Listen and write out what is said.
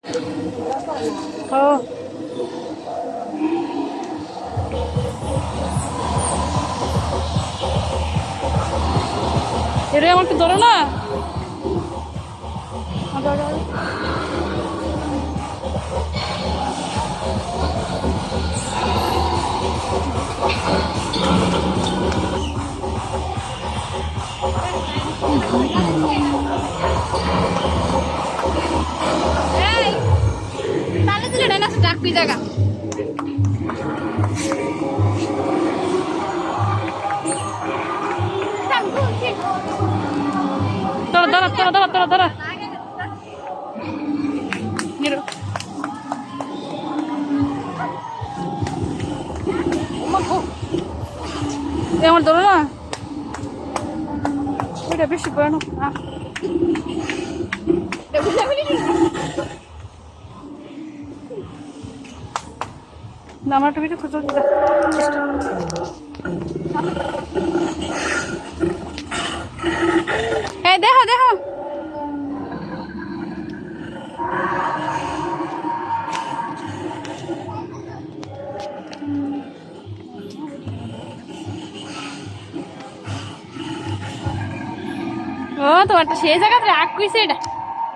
ও এরে আমাকে ধরো না। ডাকবি জায়গা তোরা দাঁড়া তোরা দাঁড়া তোরা দাঁড়া আমার ধরো না ওইটা বেশি ভয়ানক না। আমার একটা ভিডিও খুঁজে এই দেখো দেখো ও তোমার তো সেই জায়গাতে রাগ কইছে এটা।